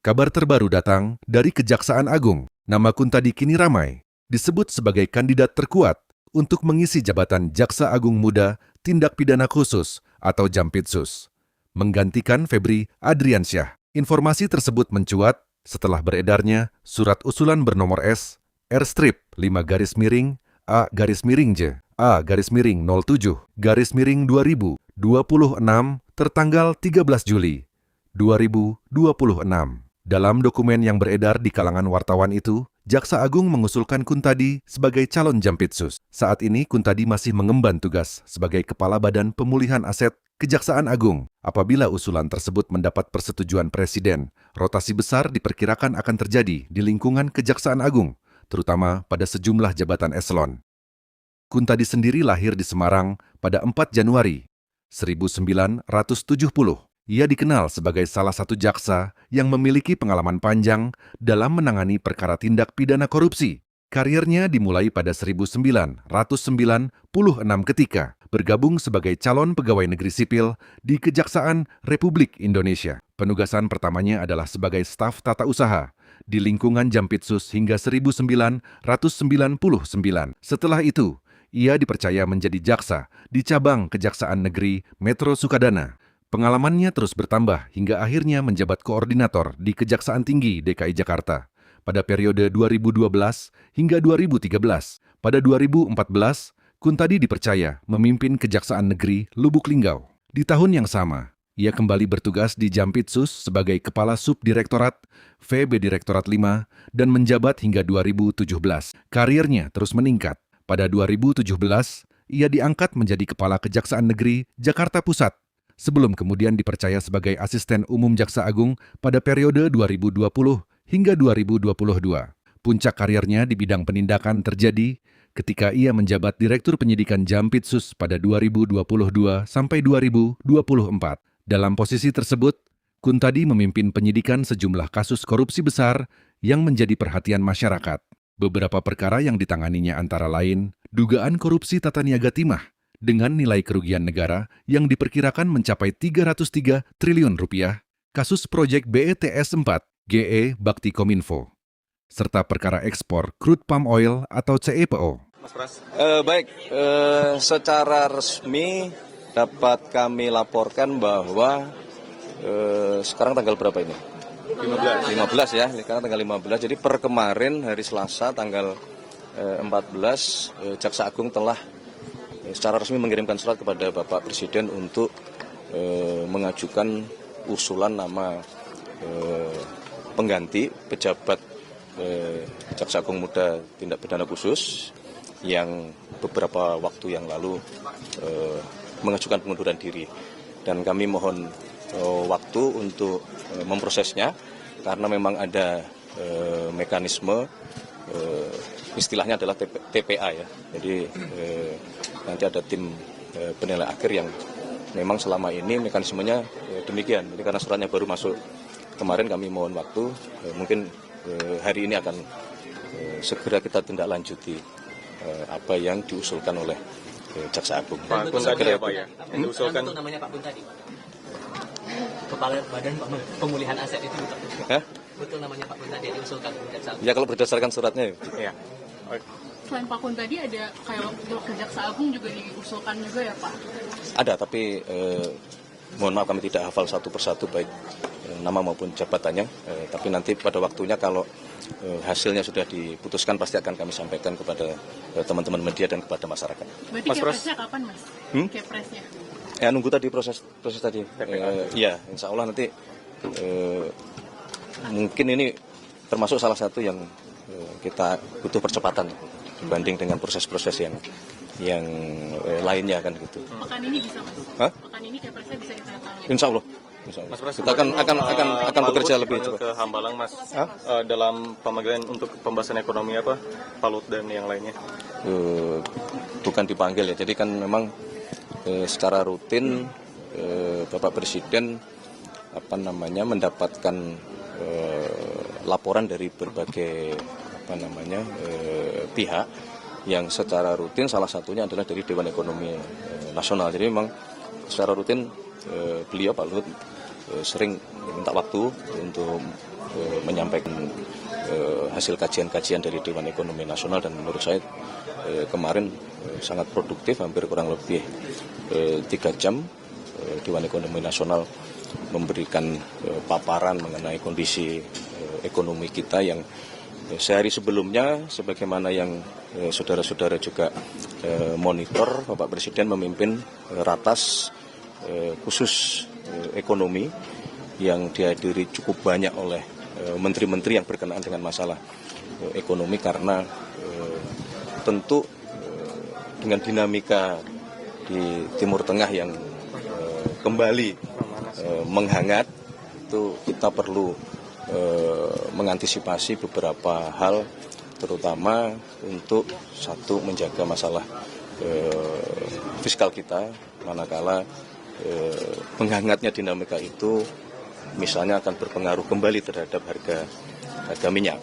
Kabar terbaru datang dari Kejaksaan Agung. Nama Kuntadi kini ramai, disebut sebagai kandidat terkuat untuk mengisi jabatan Jaksa Agung Muda Tindak Pidana Khusus atau Jampitsus, menggantikan Febri Adriansyah. Informasi tersebut mencuat setelah beredarnya surat usulan bernomor S, R-5-A-J, A-07-2026 tertanggal 13 Juli 2026. Dalam dokumen yang beredar di kalangan wartawan itu, Jaksa Agung mengusulkan Kuntadi sebagai calon Jampitsus. Saat ini Kuntadi masih mengemban tugas sebagai Kepala Badan Pemulihan Aset Kejaksaan Agung. Apabila usulan tersebut mendapat persetujuan Presiden, rotasi besar diperkirakan akan terjadi di lingkungan Kejaksaan Agung, terutama pada sejumlah jabatan eselon. Kuntadi sendiri lahir di Semarang pada 4 Januari 1970. Ia dikenal sebagai salah satu jaksa yang memiliki pengalaman panjang dalam menangani perkara tindak pidana korupsi. Karirnya dimulai pada 1996 ketika bergabung sebagai calon pegawai negeri sipil di Kejaksaan Republik Indonesia. Penugasan pertamanya adalah sebagai staf tata usaha di lingkungan Jampitsus hingga 1999. Setelah itu, ia dipercaya menjadi jaksa di cabang Kejaksaan Negeri Metro Sukadana. Pengalamannya terus bertambah hingga akhirnya menjabat koordinator di Kejaksaan Tinggi DKI Jakarta pada periode 2012 hingga 2013. Pada 2014, Kuntadi dipercaya memimpin Kejaksaan Negeri Lubuk Linggau. Di tahun yang sama, ia kembali bertugas di Jampitsus sebagai Kepala Subdirektorat VB Direktorat 5 dan menjabat hingga 2017. Karirnya terus meningkat. Pada 2017, ia diangkat menjadi Kepala Kejaksaan Negeri Jakarta Pusat, sebelum kemudian dipercaya sebagai Asisten Umum Jaksa Agung pada periode 2020 hingga 2022. Puncak karirnya di bidang penindakan terjadi ketika ia menjabat Direktur Penyidikan Jampitsus pada 2022 sampai 2024. Dalam posisi tersebut, Kuntadi memimpin penyidikan sejumlah kasus korupsi besar yang menjadi perhatian masyarakat. Beberapa perkara yang ditanganinya antara lain dugaan korupsi tata niaga timah dengan nilai kerugian negara yang diperkirakan mencapai 303 triliun rupiah, kasus proyek BETS 4, GE Bakti Kominfo, serta perkara ekspor crude palm oil atau CEPO. Secara resmi dapat kami laporkan bahwa sekarang tanggal berapa ini? 15 ya, sekarang tanggal 15. Jadi per kemarin hari Selasa tanggal 14 Jaksa Agung telah secara resmi mengirimkan surat kepada Bapak Presiden untuk mengajukan usulan nama pengganti pejabat Jaksa Agung Muda Tindak Pidana Khusus yang beberapa waktu yang lalu mengajukan pengunduran diri. Dan kami mohon waktu untuk memprosesnya karena memang ada mekanisme istilahnya adalah TPA ya. Jadi nanti ada tim penilai akhir yang memang selama ini mekanismenya demikian. Jadi karena suratnya baru masuk kemarin, kami mohon waktu. Mungkin hari ini akan segera kita tindak lanjuti apa yang diusulkan oleh Jaksa Agung. Pak Kuntadi apa ya? Yang diusulkan untuk namanya Pak Kuntadi, Kepala Badan Pemulihan Aset itu Hah? betul namanya Pak Kuntadi diusulkan Jaksa Agung. Ya kalau berdasarkan suratnya. Ya. Selain Pak Kuntadi ada kayak ke Jaksa Agung juga diusulkan juga ya Pak? Ada, tapi mohon maaf kami tidak hafal satu persatu baik nama maupun jabatannya. Tapi nanti pada waktunya kalau hasilnya sudah diputuskan pasti akan kami sampaikan kepada teman-teman media dan kepada masyarakat. Berarti Kepresnya kapan Mas? Kepresnya? Ya nunggu tadi proses tadi. Iya, insya Allah nanti mungkin ini termasuk salah satu yang kita butuh percepatan dibanding dengan proses-proses yang lainnya kan gitu. Pekan ini bisa Mas? Hah? Pekan ini Kepresnya bisa ditandatangani? Insya Allah. Mas Pras, Kita akan bekerja lebih cepat. Ke Hambalang Mas, dalam pemanggilan untuk pembahasan ekonomi apa, Pak Lut dan yang lainnya? Bukan dipanggil ya, jadi kan memang secara rutin Bapak Presiden mendapatkan laporan dari berbagai pihak yang secara rutin, salah satunya adalah dari Dewan Ekonomi Nasional. Jadi memang secara rutin beliau Pak Lut sering minta waktu untuk menyampaikan hasil kajian-kajian dari Dewan Ekonomi Nasional, dan menurut saya kemarin sangat produktif, hampir kurang lebih 3 jam Dewan Ekonomi Nasional memberikan paparan mengenai kondisi ekonomi kita yang sehari sebelumnya, sebagaimana yang saudara-saudara juga monitor, Bapak Presiden memimpin ratas khusus ekonomi yang dihadiri cukup banyak oleh menteri-menteri yang berkenaan dengan masalah ekonomi, karena tentu dengan dinamika di Timur Tengah yang kembali menghangat, itu kita perlu mengantisipasi beberapa hal, terutama untuk satu, menjaga masalah fiskal kita, manakala menghangatnya dinamika itu misalnya akan berpengaruh kembali terhadap harga minyak.